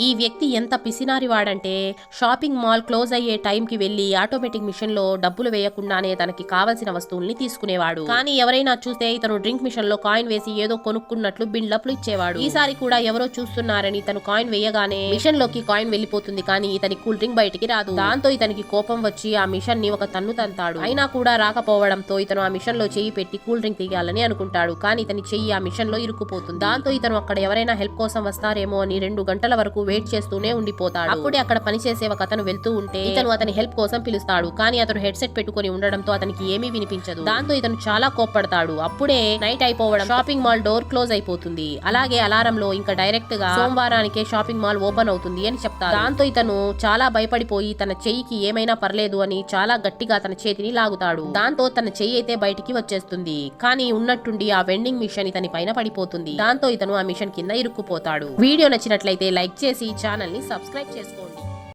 ఈ వ్యక్తి ఎంత పిసినారివాడంటే షాపింగ్ మాల్ క్లోజ్ అయ్యే టైంకి వెళ్లి ఆటోమేటిక్ మిషన్ లో డబ్బులు వేయకుండానే తనకి కావలసిన వస్తువుల్ని తీసుకునేవాడు. కానీ ఎవరైనా చూస్తే ఇతను డ్రింక్ మిషన్ లో కాయిన్ వేసి ఏదో కొనుక్కున్నట్లు బిల్డప్లు ఇచ్చేవాడు. ఈసారి కూడా ఎవరో చూస్తున్నారని తను కాయిన్ వేయగానే మిషన్ లోకి కాయిన్ వెళ్లిపోతుంది, కానీ ఇతని కూల్ డ్రింక్ బయటికి రాదు. దాంతో ఇతనికి కోపం వచ్చి ఆ మిషన్ ని ఒక తన్ను తంతాడు. అయినా కూడా రాకపోవడంతో ఇతను ఆ మిషన్ లో చెయ్యి పెట్టి కూల్ డ్రింక్ తీయాలని అనుకుంటాడు. కానీ ఇతని చెయ్యి ఆ మిషన్ లో ఇరుక్కుపోతుంది. దాంతో ఇతను అక్కడ ఎవరైనా హెల్ప్ కోసం వస్తారేమో అని 2 గంటల వరకు వెయిట్ చేస్తూనే ఉండిపోతాడు. అప్పుడే అక్కడ పనిచేసే ఒక అతను వెళ్తూ ఉంటే ఇతను అతని హెల్ప్ కోసం పిలుస్తాడు. కానీ అతను హెడ్ సెట్ పెట్టుకుని ఉండడంతో అతనికి ఏమీ వినిపించదు. దాంతో ఇతను చాలా కోప్పడతాడు. అప్పుడే నైట్ అయిపోవడం, షాపింగ్ మాల్ డోర్ క్లోజ్ అయిపోతుంది. అలాగే అలారం లో ఇంకా డైరెక్ట్ గా సోమవారానికే షాపింగ్ మాల్ ఓపెన్ అవుతుంది అని చెప్తారు. దాంతో ఇతను చాలా భయపడిపోయి తన చెయ్యికి ఏమైనా పర్లేదు అని చాలా గట్టిగా తన చేతిని లాగుతాడు. దాంతో తన చెయ్యి అయితే బయటికి వచ్చేస్తుంది. కానీ ఉన్నట్టుండి ఆ వెండింగ్ మిషన్ ఇతని పైన పడిపోతుంది. దాంతో ఇతను ఆ మిషన్ కింద ఇరుక్కుపోతాడు. వీడియో నచ్చినట్లయితే లైక్ చేసి ఛానల్ ని సబ్స్క్రైబ్ చేసుకోండి.